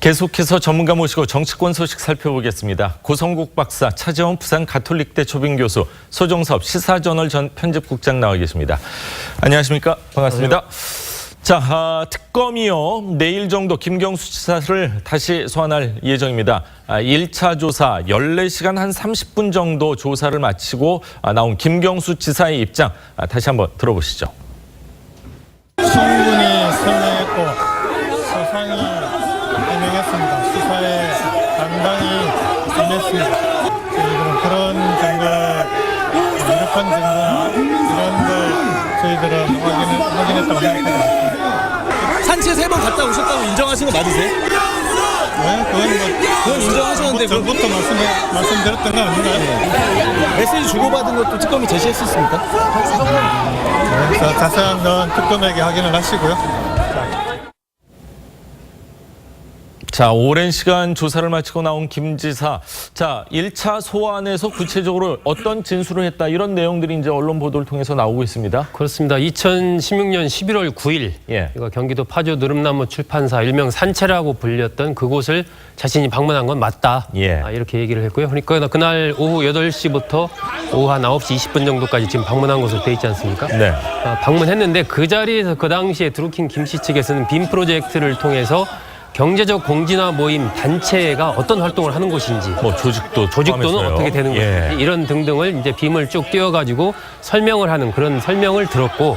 계속해서 전문가 모시고 정치권 소식 살펴보겠습니다. 고성국 박사, 차재원 부산 가톨릭대 초빙교수, 소정섭 시사저널 전 편집국장 나와 계십니다. 안녕하십니까? 반갑습니다. 자, 특검이요. 내일 정도 김경수 지사를 다시 소환할 예정입니다. 1차 조사 14시간 한 30분 정도 조사를 마치고 나온 김경수 지사의 입장 다시 한번 들어보시죠. 충분히 설명했고 사상이 해명했습니다. 수사에 당당히 임했습니다. 저희들은 그런 증거, 유력한 증거나 이런 걸 저희들은 확인했다고 생각하지 않습니다. 산채 3번 갔다 오셨다고 인정하신 거 맞으세요? 네, 그건 인정하셨는데 전부터 말씀드렸던 거 아닌가요? 메시지 주고받은 것도 특검이 제시했었습니까? 네, 자세한 건 특검에게 확인을 하시고요. 자, 오랜 시간 조사를 마치고 나온 김 지사. 자, 1차 소환에서 구체적으로 어떤 진술을 했다. 이런 내용들이 이제 언론 보도를 통해서 나오고 있습니다. 그렇습니다. 2016년 11월 9일 이거 경기도 파주 느릅나무 출판사 일명 산채라고 불렸던 그곳을 자신이 방문한 건 맞다. 이렇게 얘기를 했고요. 그러니까 그날 오후 8시부터 오후 한 9시 20분 정도까지 지금 방문한 것으로 돼 있지 않습니까? 네. 방문했는데 그 자리에서 그 당시에 드루킹 김씨 측에서는 빔 프로젝트를 통해서 경제적 공진화 모임 단체가 어떤 활동을 하는 곳인지, 조직도는 포함해서요. 어떻게 되는 것인지 이런 등등을 이제 빔을 쭉 띄워가지고 설명을 하는 그런 설명을 들었고,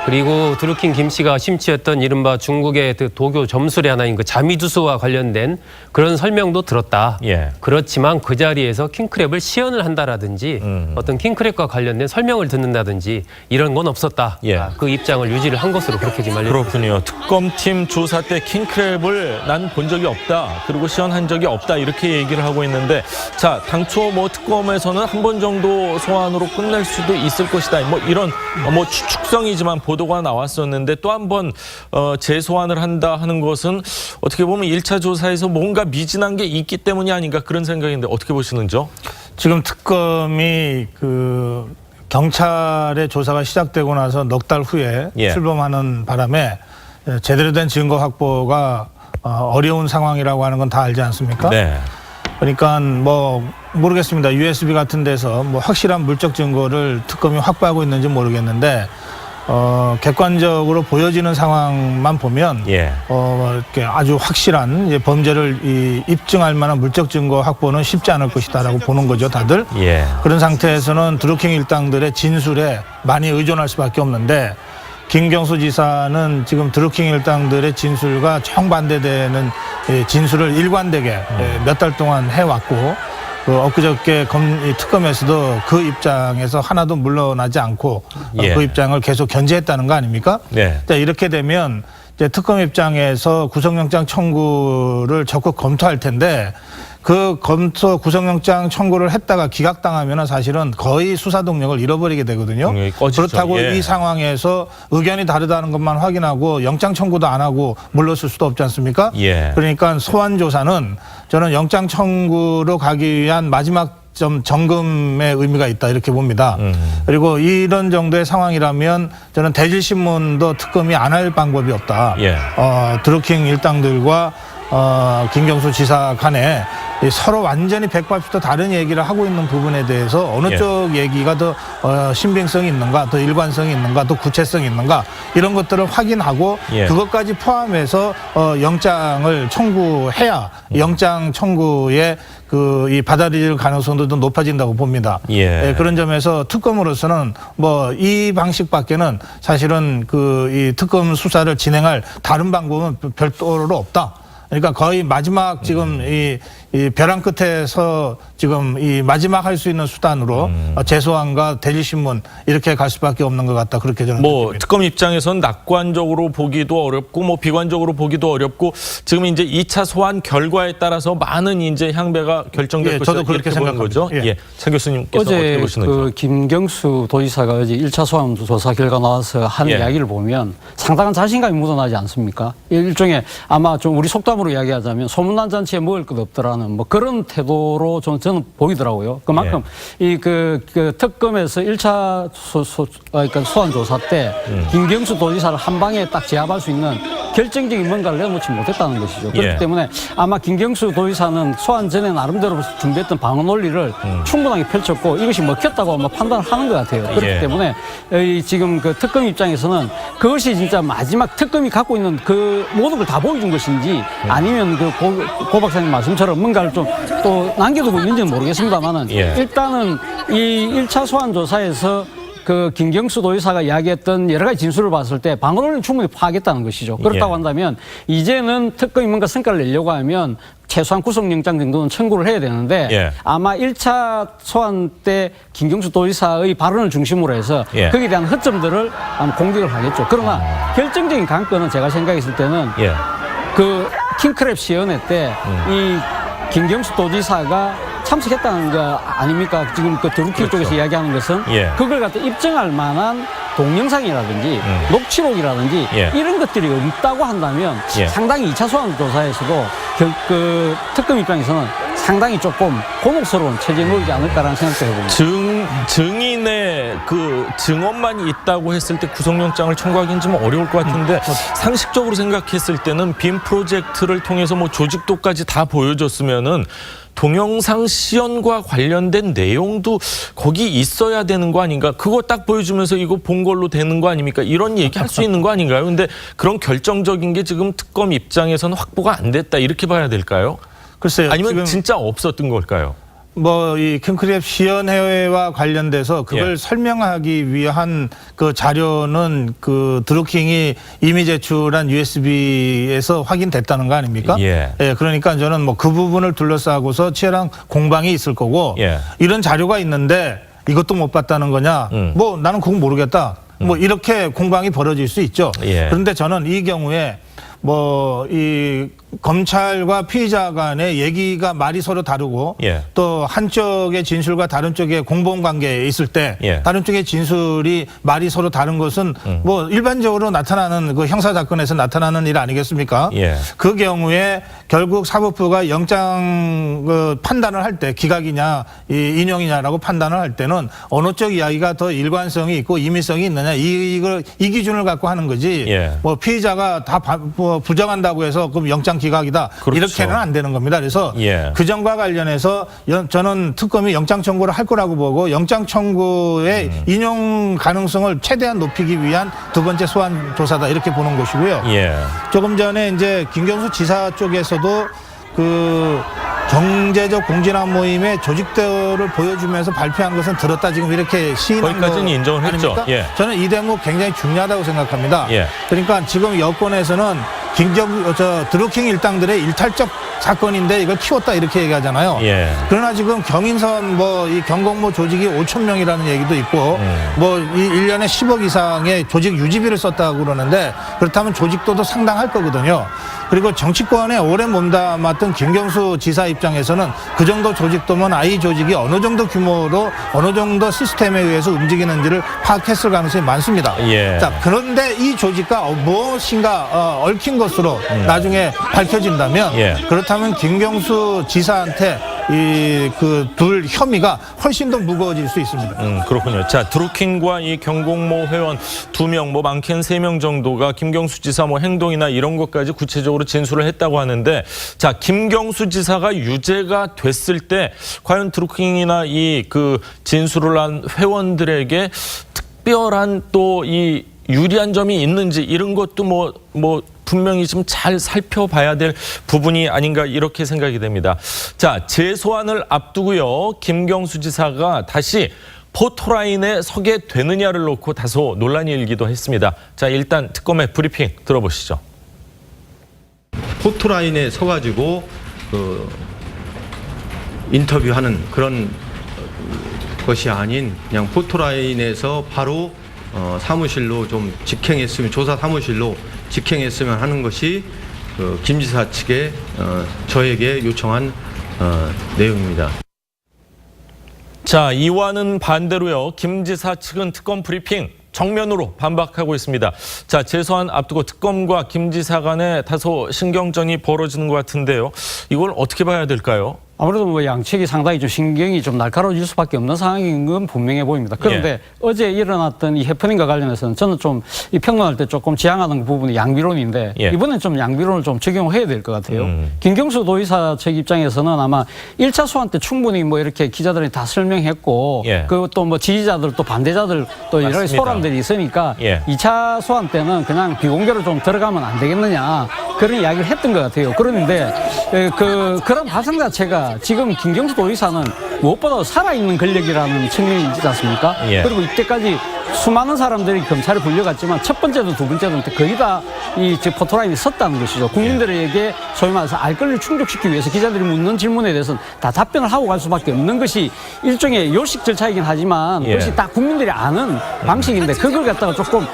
그리고 드루킹 김 씨가 심취했던 이른바 중국의 그 도교 점술의 하나인 그 자미두수와 관련된 그런 설명도 들었다. 그렇지만 그 자리에서 킹크랩을 시연을 한다라든지 어떤 킹크랩과 관련된 설명을 듣는다든지 이런 건 없었다. 그 입장을 유지를 한 것으로 그렇게 지금 알려졌습니다. 그렇군요. 특검팀 조사 때 킹크랩을 난 본 적이 없다. 그리고 시연한 적이 없다. 이렇게 얘기를 하고 있는데, 자, 당초 특검에서는 한 번 정도 소환으로 끝낼 수도 있을 것이다. 이런 추측성이지만 보도가 나왔었는데 또 한 번 재소환을 한다 하는 것은 어떻게 보면 1차 조사에서 뭔가 미진한 게 있기 때문이 아닌가 그런 생각인데 어떻게 보시는지요? 지금 특검이 경찰의 조사가 시작되고 나서 넉 달 후에 출범하는 바람에 제대로 된 증거 확보가 어려운 상황이라고 하는 건 다 알지 않습니까? 네. 그러니까 모르겠습니다. USB 같은 데서 확실한 물적 증거를 특검이 확보하고 있는지 모르겠는데 객관적으로 보여지는 상황만 보면 이렇게 아주 확실한 범죄를 입증할 만한 물적 증거 확보는 쉽지 않을 것이다라고 보는 거죠, 다들. 그런 상태에서는 드루킹 일당들의 진술에 많이 의존할 수밖에 없는데, 김경수 지사는 지금 드루킹 일당들의 진술과 정반대되는 진술을 일관되게 몇 달 동안 해왔고, 엊그저께 특검에서도 그 입장에서 하나도 물러나지 않고 그 입장을 계속 견지했다는 거 아닙니까? 자, 이렇게 되면 이제 특검 입장에서 구속영장 청구를 적극 검토할 텐데, 그 구속영장 청구를 했다가 기각당하면 사실은 거의 수사 동력을 잃어버리게 되거든요. 그렇다고 이 상황에서 의견이 다르다는 것만 확인하고 영장 청구도 안 하고 물러설 수도 없지 않습니까? 그러니까 소환 조사는 저는 영장 청구로 가기 위한 마지막 점검의 의미가 있다 이렇게 봅니다. 그리고 이런 정도의 상황이라면 저는 대질신문도 특검이 안 할 방법이 없다. 드루킹 일당들과 김경수 지사 간에 서로 완전히 180도 다른 얘기를 하고 있는 부분에 대해서 어느 쪽 얘기가 더 신빙성이 있는가, 더 일관성이 있는가, 더 구체성이 있는가, 이런 것들을 확인하고 그것까지 포함해서 영장을 청구해야 영장 청구에 이 받아들일 가능성도 더 높아진다고 봅니다. 그런 점에서 특검으로서는 이 방식밖에는 사실은 이 특검 수사를 진행할 다른 방법은 별도로 없다. 그러니까 거의 마지막 지금 이 벼랑 끝에서 지금 이 마지막 할 수 있는 수단으로 재소환과 대질신문 이렇게 갈 수밖에 없는 것 같다. 그렇게 저는 느낍니다. 특검 입장에서는 낙관적으로 보기도 어렵고 비관적으로 보기도 어렵고, 지금 이제 2차 소환 결과에 따라서 많은 이제 향배가 결정될 것이다. 저도 그렇게 생각합니다. 거죠. 차 교수님께서 어떻게 보시는지. 김경수 도지사가 어제 1차 소환 조사 결과 나와서 하는 이야기를 보면 상당한 자신감이 묻어나지 않습니까? 일종의 아마 좀 우리 속담 농담으로 이야기하자면 소문난 잔치에 먹을 것 없더라는 뭐 그런 태도로 저는 보이더라고요. 그만큼 이 그 특검에서 1차 그러니까 소환 조사 때 김경수 도지사를 한 방에 딱 제압할 수 있는 결정적인 뭔가를 내놓지 못했다는 것이죠. 그렇기 때문에 아마 김경수 도지사는 소환 전에 나름대로 준비했던 방어 논리를 충분하게 펼쳤고 이것이 먹혔다고 아마 판단을 하는 것 같아요. 그렇기 때문에 지금 그 특검 입장에서는 그것이 진짜 마지막 특검이 갖고 있는 그 모든 걸 다 보여준 것인지 아니면 그 고 박사님 말씀처럼 뭔가를 좀 또 남겨두고 있는지는 모르겠습니다만은 일단은 이 1차 소환 조사에서 그 김경수 도지사가 이야기했던 여러 가지 진술을 봤을 때 방어 논리는 충분히 파악했다는 것이죠. 그렇다고 한다면 이제는 특검이 뭔가 성과를 내려고 하면 최소한 구속영장 정도는 청구를 해야 되는데 아마 1차 소환 때 김경수 도지사의 발언을 중심으로 해서 거기에 대한 허점들을 아마 공격을 하겠죠. 그러나 결정적인 관건은 제가 생각했을 때는 그 킹크랩 시연회 때 이 김경수 도지사가 참석했다는 거 아닙니까? 지금 그 드루킹 쪽에서 이야기하는 것은 그걸 갖다 입증할 만한 동영상이라든지 녹취록이라든지 이런 것들이 없다고 한다면 상당히 2차 소환 조사에서도 그 특검 입장에서는 상당히 조금 곤혹스러운 처지에 놓이지 않을까라는 생각도 해봅니다. 증인의 그 증언만 있다고 했을 때 구속영장을 청구하기는 좀 어려울 것 같은데 상식적으로 생각했을 때는 빔 프로젝트를 통해서 뭐 조직도까지 다 보여줬으면은 동영상 시연과 관련된 내용도 거기 있어야 되는 거 아닌가? 그거 딱 보여주면서 이거 본 걸로 되는 거 아닙니까? 이런 얘기 할 수 있는 거 아닌가요? 근데 그런 결정적인 게 지금 특검 입장에서는 확보가 안 됐다 이렇게 봐야 될까요? 글쎄요. 아니면 지금 진짜 없었던 걸까요? 뭐 이 킹크랩 시연회와 관련돼서 그걸 설명하기 위한 그 자료는 그 드루킹이 이미 제출한 USB에서 확인됐다는 거 아닙니까? 그러니까 저는 뭐 그 부분을 둘러싸고서 치열한 공방이 있을 거고 이런 자료가 있는데 이것도 못 봤다는 거냐? 뭐 나는 그건 모르겠다. 뭐 이렇게 공방이 벌어질 수 있죠. 그런데 저는 이 경우에 뭐 이 검찰과 피의자 간의 얘기가 말이 서로 다르고 또 한쪽의 진술과 다른 쪽의 공범 관계에 있을 때 다른 쪽의 진술이 말이 서로 다른 것은 뭐 일반적으로 나타나는 그 형사 사건에서 나타나는 일 아니겠습니까? 그 경우에 결국 사법부가 영장 그 판단을 할 때 기각이냐 인용이냐라고 판단을 할 때는 어느 쪽 이야기가 더 일관성이 있고 임의성이 있느냐 이 기준을 갖고 하는 거지. 뭐 피의자가 다 부정한다고 해서 그럼 영장 기각이다. 이렇게는 안 되는 겁니다. 그래서 그 점과 관련해서 저는 특검이 영장 청구를 할 거라고 보고 영장 청구의 인용 가능성을 최대한 높이기 위한 두 번째 소환 조사다 이렇게 보는 것이고요. 조금 전에 이제 김경수 지사 쪽에서도 그 경제적 공진화 모임의 조직도를 보여주면서 발표한 것은 들었다 지금 이렇게 시인한 거기까지는 인정을 했죠. 저는 이 대목 굉장히 중요하다고 생각합니다. 그러니까 지금 여권에서는 드루킹 일당들의 일탈적 사건인데 이걸 키웠다 이렇게 얘기하잖아요. 그러나 지금 경인선 뭐 이 경공모 조직이 5천 명이라는 얘기도 있고 뭐 이 1년에 10억 이상의 조직 유지비를 썼다고 그러는데 그렇다면 조직도도 상당할 거거든요. 그리고 정치권에 오래 몸담았던 김경수 지사 입장에서는 그 정도 조직도면 아이 조직이 어느 정도 규모로 어느 정도 시스템에 의해서 움직이는지를 파악했을 가능성이 많습니다. 자, 그런데 이 조직과 무엇인가 얽힌 것으로 나중에 밝혀진다면 그렇다면 김경수 지사한테 이 그 둘 혐의가 훨씬 더 무거워질 수 있습니다. 그렇군요. 자, 드루킹과 이 경공모 회원 2명, 뭐 많게는 3명 정도가 김경수 지사 뭐 행동이나 이런 것까지 구체적으로 진술을 했다고 하는데, 자, 김경수 지사가 유죄가 됐을 때 과연 드루킹이나 이 그 진술을 한 회원들에게 특별한 또 이 유리한 점이 있는지 이런 것도 뭐 분명히 좀 잘 살펴봐야 될 부분이 아닌가 이렇게 생각이 됩니다. 자, 재소환을 앞두고요. 김경수 지사가 다시 포토라인에 서게 되느냐를 놓고 다소 논란이 일기도 했습니다. 자, 일단 특검의 브리핑 들어보시죠. 포토라인에 서가지고 인터뷰하는 그런 것이 아닌 그냥 포토라인에서 바로 사무실로 좀 직행했으면, 조사 사무실로 직행했으면 하는 것이 김 지사 측에 저에게 요청한 내용입니다. 자, 이와는 반대로요. 김 지사 측은 특검 브리핑 정면으로 반박하고 있습니다. 자, 재소환 앞두고 특검과 김 지사 간에 다소 신경전이 벌어지는 것 같은데요. 이걸 어떻게 봐야 될까요? 아무래도 뭐 양측이 상당히 좀 신경이 좀 날카로워질 수밖에 없는 상황인 건 분명해 보입니다. 그런데 어제 일어났던 이 해프닝과 관련해서는 저는 좀 이 평론할 때 조금 지향하는 부분이 양비론인데 이번엔 좀 양비론을 좀 적용해야 될 것 같아요. 김경수 도의사 측 입장에서는 아마 1차 소환 때 충분히 뭐 이렇게 기자들이 다 설명했고 그것도 뭐 지지자들 또 반대자들 또 여러 소란들이 있으니까 2차 소환 때는 그냥 비공개로 좀 들어가면 안 되겠느냐 그런 이야기를 했던 것 같아요. 그런데 그런 발상 자체가 지금 김경수 도의사는 무엇보다 살아있는 권력이라는 측면이 있지 않습니까? 그리고 이때까지 수많은 사람들이 검찰에 불려갔지만 첫 번째든 두 번째든 거의 다 이 포토라인이 섰다는 것이죠. 국민들에게 소위 말해서 알 권리를 충족시키기 위해서 기자들이 묻는 질문에 대해서는 다 답변을 하고 갈 수밖에 없는 것이 일종의 요식 절차이긴 하지만 그것이 다 국민들이 아는 방식인데 그걸 갖다가 조금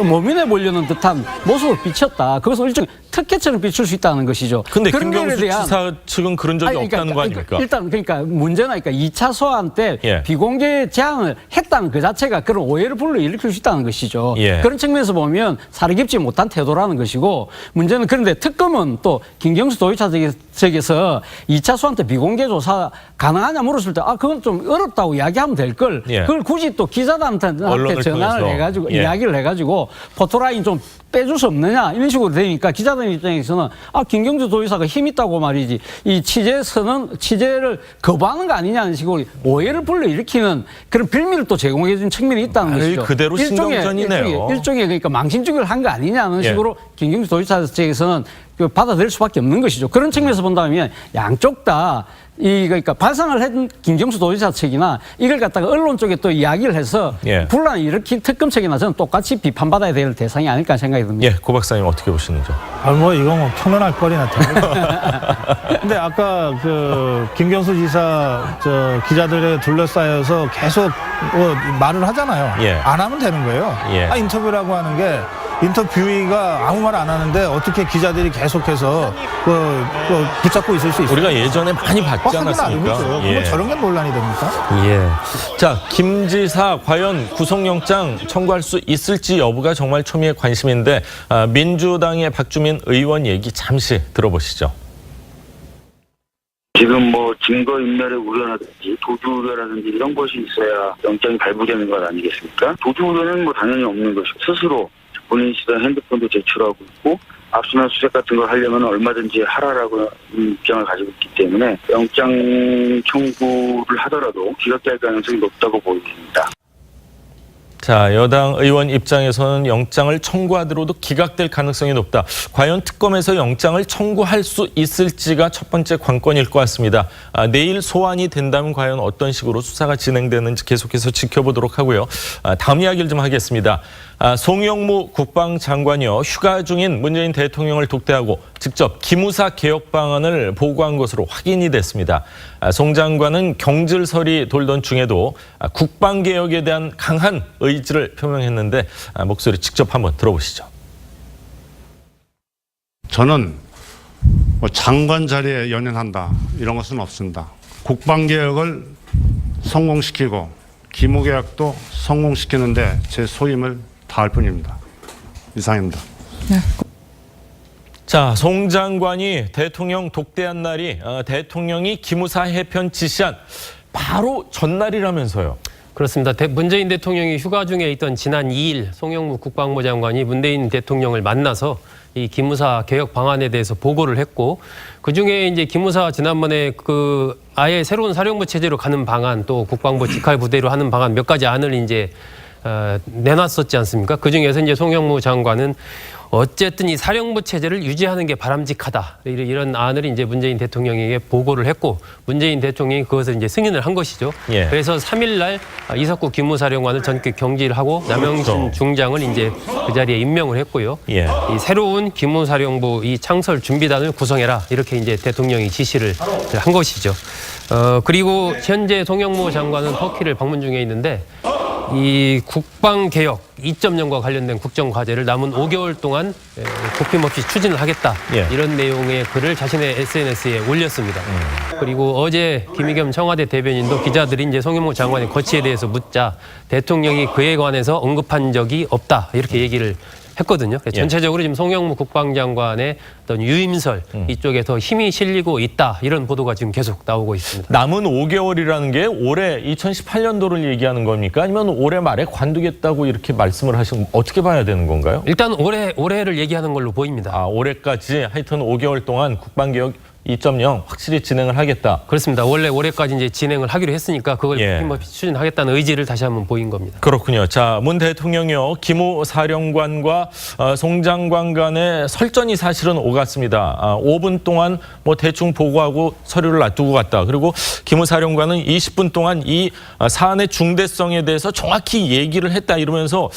모면해 보려는 듯한 모습을 비쳤다. 그것을 일종의 특혜처럼 비출 수 있다는 것이죠. 근데 김경수 지사 측은 그런 적이 없다는 거 아닙니까? 일단 그러니까 문제는 2차 소환 때 비공개 제안을 했다는 그 자체가 그런 오해를 불러일으킬 수 있다는 것이죠. 그런 측면에서 보면 사려 깊지 못한 태도라는 것이고 문제는 그런데 특검은 또 김경수 도의사 측에서 2차 소환 때 비공개 조사 가능하냐 물었을 때 그건 좀 어렵다고 이야기하면 될 걸 그걸 굳이 또 기자들한테 전화를 해가지고 이야기를 해가지고 포토라인 좀 빼줄 수 없느냐 이런 식으로 되니까 기자들 입장에서는 김경수 도의사가 힘 있다고 말이지 이 취재를 거부하는 거 아니냐는 식으로 오해를 불러일으키는 그런 빌미를 또 제공해 준 측면이 있다는 것이죠. 그대로 신경전이네요. 일종의 그러니까 망신주기를 한 거 아니냐는 식으로 김경수 도의사 측에서는 받아들일 수밖에 없는 것이죠. 그런 측면에서 본다면 양쪽 다 그러니까 발상을 한 김경수 도지사 측이나 이걸 갖다가 언론 쪽에 또 이야기를 해서 분란을 일으킨 특검 측이나 저는 똑같이 비판받아야 될 대상이 아닐까 생각이 듭니다. 고 박사님 어떻게 보시는지요? 이거 뭐 평론할 거리나 됩니다. 근데 아까 김경수 지사 기자들에 둘러싸여서 계속 말을 하잖아요. 안 하면 되는 거예요. 인터뷰라고 하는 게 인터뷰이가 아무 말 안 하는데 어떻게 기자들이 계속해서 붙잡고 있을 수 있어요? 우리가 예전에 많이 봤지 않았습니까? 그거 저런 게 논란이 됩니까? 자, 김 지사 과연 구속영장 청구할 수 있을지 여부가 정말 초미의 관심인데 민주당의 박주민 의원 얘기 잠시 들어보시죠. 지금 증거인멸의 우려라든지 도주우려라든지 이런 것이 있어야 영장이 발부되는 것 아니겠습니까? 도주우려는 당연히 없는 것이고 스스로 본인이 쓰던 핸드폰도 제출하고 있고 압수수색 같은 걸 하려면 얼마든지 하라라고 입장을 가지고 있기 때문에 영장 청구를 하더라도 기각될 가능성이 높다고 보입니다. 자, 여당 의원 입장에서는 영장을 청구하더라도 기각될 가능성이 높다. 과연 특검에서 영장을 청구할 수 있을지가 첫 번째 관건일 것 같습니다. 내일 소환이 된다면 과연 어떤 식으로 수사가 진행되는지 계속해서 지켜보도록 하고요. 다음 이야기를 좀 하겠습니다. 송영무 국방장관이요. 휴가 중인 문재인 대통령을 독대하고 직접 기무사 개혁 방안을 보고한 것으로 확인이 됐습니다. 송 장관은 경질설이 돌던 중에도 국방개혁에 대한 강한 의지를 표명했는데 목소리 직접 한번 들어보시죠. 저는 장관 자리에 연연한다 이런 것은 없습니다. 국방개혁을 성공시키고 기무개혁도 성공시키는데 제 소임을 다할 뿐입니다. 이상입니다. 자, 송 장관이 대통령 독대한 날이 대통령이 기무사 해편 지시한 바로 전날이라면서요. 그렇습니다. 문재인 대통령이 휴가 중에 있던 지난 2일 송영무 국방부 장관이 문재인 대통령을 만나서 이 기무사 개혁 방안에 대해서 보고를 했고 그중에 이제 기무사 지난번에 아예 새로운 사령부 체제로 가는 방안 또 국방부 직할 부대로 하는 방안 몇 가지 안을 이제 내놨었지 않습니까? 그중에서 이제 송영무 장관은 어쨌든 이 사령부 체제를 유지하는 게 바람직하다. 이런 안을 이제 문재인 대통령에게 보고를 했고 문재인 대통령이 그것을 이제 승인을 한 것이죠. 그래서 3일 날 이석구 기무사령관을 전격 경질하고 남영신 중장을 이제 그 자리에 임명을 했고요. 이 새로운 기무사령부 이 창설 준비단을 구성해라. 이렇게 이제 대통령이 지시를 한 것이죠. 그리고 현재 송영무 장관은 터키를 방문 중에 있는데 이 국방개혁 2.0과 관련된 국정과제를 남은 5개월 동안 굽힘없이 추진을 하겠다. 예. 이런 내용의 글을 자신의 SNS에 올렸습니다. 그리고 어제 김의겸 청와대 대변인도 기자들이 이제 송영무 장관의 거취에 대해서 묻자 대통령이 그에 관해서 언급한 적이 없다. 이렇게 얘기를 했거든요. 예. 전체적으로 지금 송영무 국방장관의 어떤 유임설 이쪽에 더 힘이 실리고 있다. 이런 보도가 지금 계속 나오고 있습니다. 남은 5개월이라는 게 올해 2018년도를 얘기하는 겁니까? 아니면 올해 말에 관두겠다고 이렇게 말씀을 하시면 어떻게 봐야 되는 건가요? 일단 올해를 얘기하는 걸로 보입니다. 아, 올해까지 하여튼 5개월 동안 국방개혁 2.0 확실히 진행을 하겠다. 그렇습니다. 원래 올해까지 이제 진행을 하기로 했으니까 그걸 예. 굽힘없이 추진하겠다는 의지를 다시 한번 보인 겁니다. 그렇군요. 자, 문 대통령이요. 기무 사령관과 송 장관 간의 설전이 사실은 오갔습니다. 5분 동안 뭐 대충 보고하고 서류를 놔두고 갔다. 그리고 기무 사령관은 20분 동안 이 사안의 중대성에 대해서 정확히 얘기를 했다 이러면서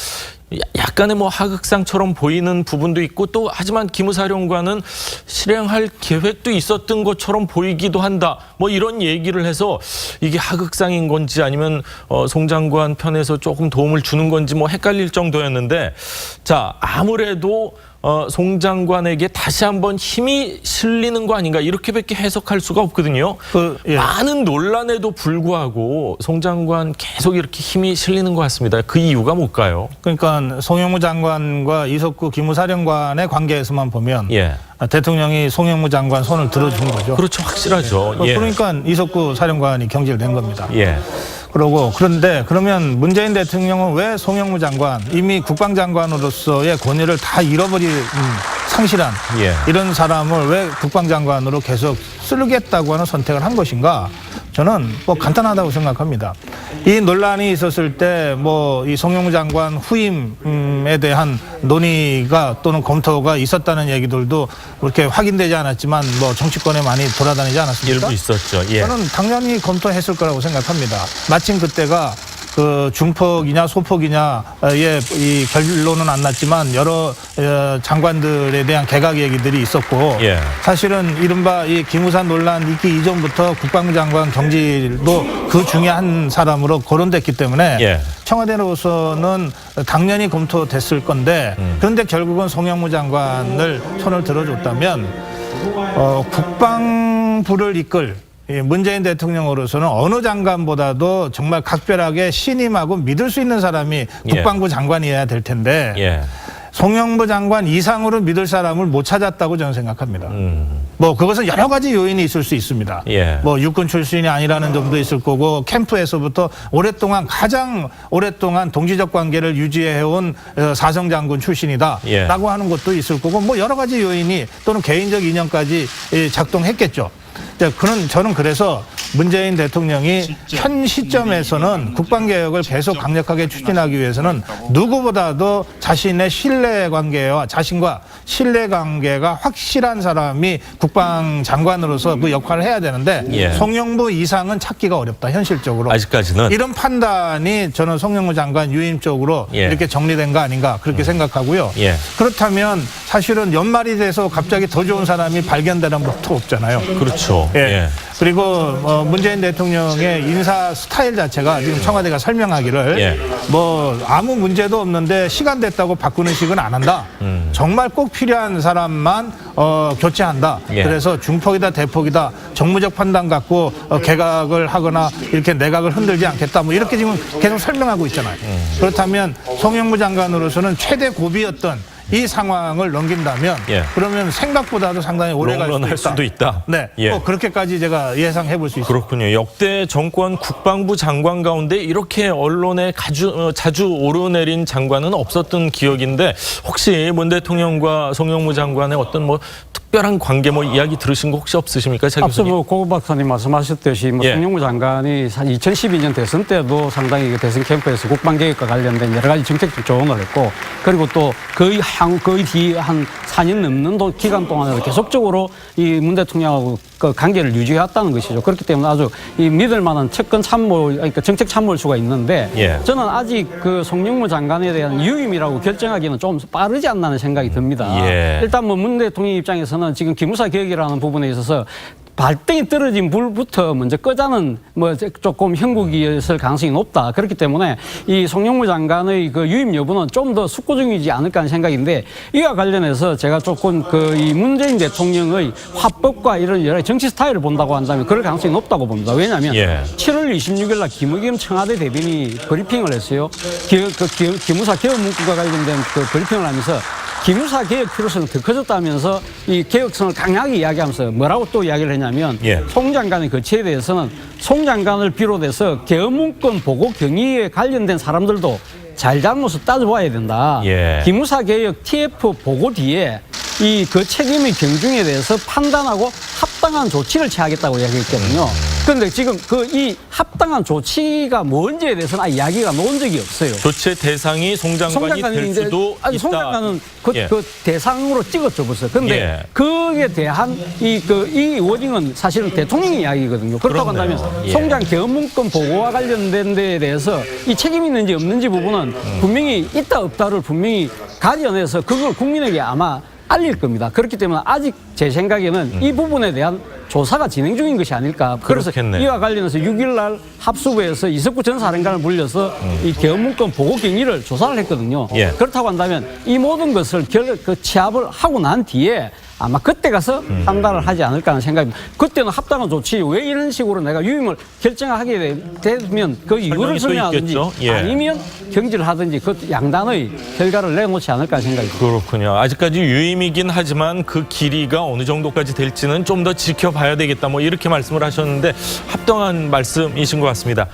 약간의 뭐 하극상처럼 보이는 부분도 있고 또 하지만 기무 사령관은 실행할 계획도 있었던 것처럼 보이기도 한다. 뭐 이런 얘기를 해서 이게 하극상인 건지 아니면 송 장관 편에서 조금 도움을 주는 건지 뭐 헷갈릴 정도였는데 자, 아무래도 송 장관에게 다시 한번 힘이 실리는 거 아닌가 이렇게밖에 해석할 수가 없거든요. 예. 많은 논란에도 불구하고 송 장관 계속 이렇게 힘이 실리는 것 같습니다. 그 이유가 뭘까요? 그러니까 송영무 장관과 이석구 기무사령관의 관계에서만 보면 예. 대통령이 송영무 장관 손을 들어준 거죠. 그렇죠. 확실하죠. 예. 그러니까 이석구 사령관이 경질된 겁니다. 예. 그런데 그러면 문재인 대통령은 왜 송영무 장관 이미 국방장관으로서의 권위를 다 잃어버린 상실한 예. 이런 사람을 왜 국방장관으로 계속 쓰겠다고 하는 선택을 한 것인가? 저는 뭐 간단하다고 생각합니다. 이 논란이 있었을 때 뭐 이 송영무 장관 후임에 대한 논의가 또는 검토가 있었다는 얘기들도 그렇게 확인되지 않았지만 뭐 정치권에 많이 돌아다니지 않았습니까? 일부 있었죠. 예. 저는 당연히 검토했을 거라고 생각합니다. 마침 그때가 그 중폭이냐 소폭이냐의 이 결론은 안 났지만 여러 장관들에 대한 개각 얘기들이 있었고 예. 사실은 이른바 이 기무사 논란 있기 이전부터 국방장관 경질도 그 중에 한 사람으로 거론됐기 때문에 예. 청와대로서는 당연히 검토됐을 건데 그런데 결국은 송영무 장관을 손을 들어줬다면 국방부를 이끌 문재인 대통령으로서는 어느 장관보다도 정말 각별하게 신임하고 믿을 수 있는 사람이 국방부 장관이어야 될 텐데 예. 송영무 장관 이상으로 믿을 사람을 못 찾았다고 저는 생각합니다. 뭐 그것은 여러 가지 요인이 있을 수 있습니다. 예. 뭐 육군 출신이 아니라는 점도 있을 거고 캠프에서부터 가장 오랫동안 동지적 관계를 유지해온 사성장군 출신이다라고 예. 하는 것도 있을 거고 뭐 여러 가지 요인이 또는 개인적 인연까지 작동했겠죠. 저는 그래서 문재인 대통령이 현 시점에서는 국방개혁을 계속 강력하게 추진하기 위해서는 누구보다도 자신의 신뢰관계와 자신과 신뢰관계가 확실한 사람이 국방장관으로서 그 역할을 해야 되는데 예. 송영무 이상은 찾기가 어렵다 현실적으로. 아직까지는. 이런 판단이 저는 송영무 장관 유임 쪽으로 예. 이렇게 정리된 거 아닌가 그렇게 생각하고요. 예. 그렇다면 사실은 연말이 돼서 갑자기 더 좋은 사람이 발견되는 것도 없잖아요. 그렇죠. 예. 예. 그리고 문재인 대통령의 인사 스타일 자체가 지금 청와대가 설명하기를 예. 뭐 아무 문제도 없는데 시간 됐다고 바꾸는 식은 안 한다. 정말 꼭 필요한 사람만 교체한다. 예. 그래서 중폭이다 대폭이다 정무적 판단 갖고 개각을 하거나 이렇게 내각을 흔들지 않겠다. 뭐 이렇게 지금 계속 설명하고 있잖아요. 그렇다면 송영무 장관으로서는 최대 고비였던 이 상황을 넘긴다면 예. 그러면 생각보다도 상당히 오래 갈 롱런할 수도 있다. 있다. 네, 예. 그렇게까지 제가 예상해 볼 수 있습니다. 그렇군요. 역대 정권 국방부 장관 가운데 이렇게 언론에 자주 오르내린 장관은 없었던 기억인데 혹시 문 대통령과 송영무 장관의 어떤 뭐 특별한 관계 뭐 이야기 들으신 거 혹시 없으십니까? 차 앞서 교수님? 고 박사님 말씀하셨듯이 예. 송영무 장관이 2012년 대선 때도 상당히 대선 캠프에서 국방개혁과 관련된 여러 가지 정책적 조언을 했고 그리고 또 거의 뒤 한 4년 넘는 기간 동안에도 계속적으로 이 문 대통령하고 그 관계를 유지해왔다는 것이죠. 그렇기 때문에 아주 이 믿을 만한 측근 참모, 그러니까 정책 참모일 수가 있는데 예. 저는 아직 그 송영무 장관에 대한 유임이라고 결정하기는 좀 빠르지 않나는 생각이 듭니다. 예. 일단 뭐 문 대통령 입장에서는 지금 기무사 개혁이라는 부분에 있어서 발등에 떨어진 불부터 먼저 끄자는 뭐 조금 형국이었을 가능성이 높다. 그렇기 때문에 이 송영무 장관의 그 유임 여부는 좀 더 숙고중이지 않을까 하는 생각인데, 이와 관련해서 제가 조금 이 문재인 대통령의 화법과 이런 여러 정치 스타일을 본다고 한다면 그럴 가능성이 높다고 봅니다. 왜냐하면 7월 26일 날 김의겸 청와대 대변인이 브리핑을 했어요. 기무사 개혁 문구가 관련된 그 브리핑을 하면서 기무사 개혁 필요성이 더 커졌다면서 이 개혁성을 강하게 이야기하면서 뭐라고 또 이야기를 했냐면 송 장관의 거취에 대해서는 송 장관을 비롯해서 개헌문건 보고 경위에 관련된 사람들도 잘잘못을 따져봐야 된다. 기무사 개혁 TF 보고 뒤에 이 그 책임의 경중에 대해서 판단하고 합당한 조치를 취하겠다고 이야기했거든요. 그런데 지금 이 합당한 조치가 뭔지에 대해서는 아예 이야기가 나온 적이 없어요. 조치의 대상이 송 장관이 될 수도 있다. 송 장관은 그 대상으로 찍었죠, 벌써. 그런데 그에 대한 이 워딩은 사실은 대통령의 이야기거든요. 그렇다고 한다면 송장 개헌문건 보고와 관련된 데에 대해서 이 책임이 있는지 없는지 부분은 분명히 있다 없다를 분명히 가려내서 그걸 국민에게 아마 알릴 겁니다. 그렇기 때문에 아직 제 생각에는 이 부분에 대한 조사가 진행 중인 것이 아닐까. 그래서 이와 관련해서 6일 날 합수부에서 이석구 전 사령관을 불려서 이 개헌문건 보고 경위를 조사를 했거든요. 그렇다고 한다면 이 모든 것을 취합을 하고 난 뒤에 아마 그때 가서 판단을 하지 않을까 하는 생각입니다. 그때는 합당한 조치, 왜 이런 식으로 내가 유임을 결정하게 되면 그 이유를 설명하든지 아니면 경질을 하든지 그 양단의 결과를 내놓지 않을까 하는 생각입니다. 그렇군요. 아직까지 유임이긴 하지만 그 길이가 어느 정도까지 될지는 좀 더 지켜봐야 되겠다. 뭐 이렇게 말씀을 하셨는데 합당한 말씀이신 것 같습니다.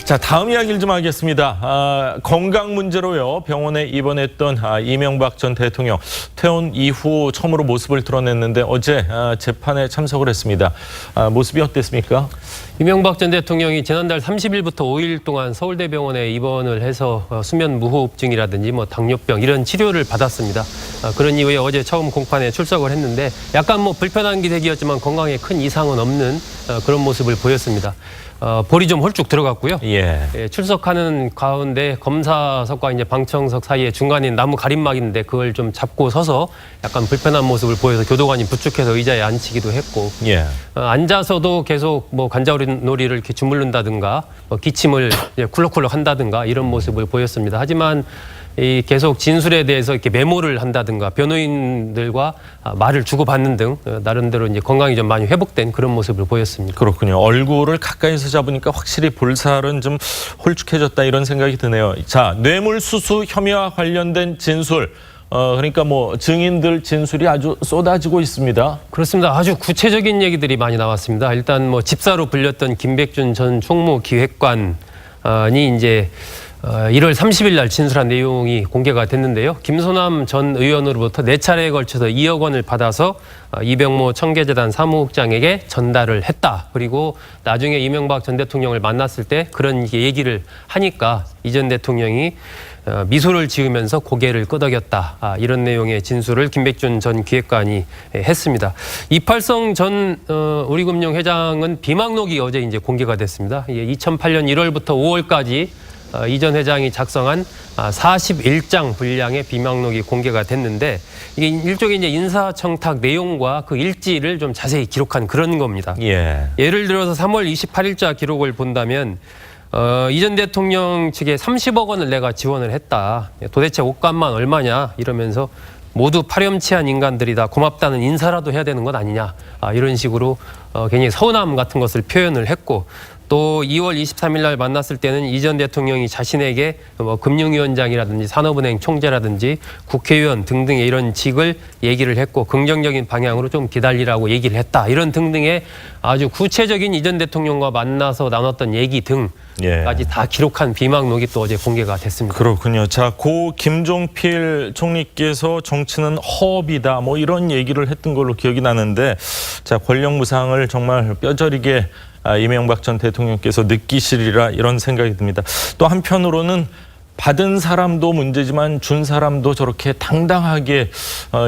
자, 다음 이야기를 좀 하겠습니다. 건강 문제로요. 병원에 입원했던 이명박 전 대통령 퇴원 이후 처음으로 모습을 드러냈는데 어제 재판에 참석을 했습니다. 모습이 어땠습니까? 이명박 전 대통령이 지난달 30일부터 5일 동안 서울대병원에 입원을 해서 수면 무호흡증이라든지 뭐 당뇨병 이런 치료를 받았습니다. 그런 이후에 어제 처음 공판에 출석을 했는데 약간 뭐 불편한 기색이었지만 건강에 큰 이상은 없는 그런 모습을 보였습니다. 볼이 좀 홀쭉 들어갔고요. 출석하는 가운데 검사석과 이제 방청석 사이에 중간에 나무 가림막인데 그걸 좀 잡고 서서 약간 불편한 모습을 보여서 교도관이 부축해서 의자에 앉히기도 했고, 앉아서도 계속 뭐 관자놀이를 이렇게 주물른다든가, 기침을 쿨럭쿨럭 한다든가 이런 모습을 보였습니다. 하지만 계속 진술에 대해서 이렇게 메모를 한다든가 변호인들과 말을 주고받는 등 나름대로 이제 건강이 좀 많이 회복된 그런 모습을 보였습니다. 그렇군요. 얼굴을 가까이서 잡으니까 확실히 볼살은 좀 홀쭉해졌다 이런 생각이 드네요. 자, 뇌물수수 혐의와 관련된 진술. 그러니까 뭐 증인들 진술이 아주 쏟아지고 있습니다. 그렇습니다. 아주 구체적인 얘기들이 많이 나왔습니다. 일단 뭐 집사로 불렸던 김백준 전 총무기획관이 이제 1월 30일 날 진술한 내용이 공개가 됐는데요. 김소남 전 의원으로부터 4차례에 걸쳐서 2억 원을 받아서 이병모 청계재단 사무국장에게 전달을 했다. 그리고 나중에 이명박 전 대통령을 만났을 때 그런 얘기를 하니까 이 전 대통령이 미소를 지으면서 고개를 끄덕였다. 이런 내용의 진술을 김백준 전 기획관이 했습니다. 이팔성 전 우리금융 회장은 비망록이 어제 이제 공개가 됐습니다. 2008년 1월부터 5월까지 이 전 회장이 작성한 41장 분량의 비망록이 공개가 됐는데 이게 일종의 이제 인사청탁 내용과 그 일지를 좀 자세히 기록한 그런 겁니다. 예를 들어서 3월 28일자 기록을 본다면 이 전 대통령 측에 30억 원을 내가 지원을 했다. 도대체 옷값만 얼마냐 이러면서 모두 파렴치한 인간들이다. 고맙다는 인사라도 해야 되는 건 아니냐. 이런 식으로 굉장히 서운함 같은 것을 표현을 했고, 또 2월 23일 날 만났을 때는 이 전 대통령이 자신에게 뭐 금융위원장이라든지 산업은행 총재라든지 국회의원 등등의 이런 직을 얘기를 했고 긍정적인 방향으로 좀 기다리라고 얘기를 했다. 이런 등등의 아주 구체적인 이 전 대통령과 만나서 나눴던 얘기 등까지 다 기록한 비망록이 또 어제 공개가 됐습니다. 그렇군요. 자, 고 김종필 총리께서 정치는 허업이다. 뭐 이런 얘기를 했던 걸로 기억이 나는데, 자, 권력 무상을 정말 뼈저리게 이명박 전 대통령께서 느끼시리라 이런 생각이 듭니다. 또 한편으로는 받은 사람도 문제지만 준 사람도 저렇게 당당하게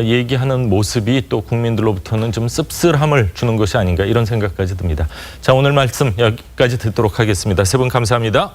얘기하는 모습이 또 국민들로부터는 좀 씁쓸함을 주는 것이 아닌가 이런 생각까지 듭니다. 자, 오늘 말씀 여기까지 듣도록 하겠습니다. 세 분 감사합니다.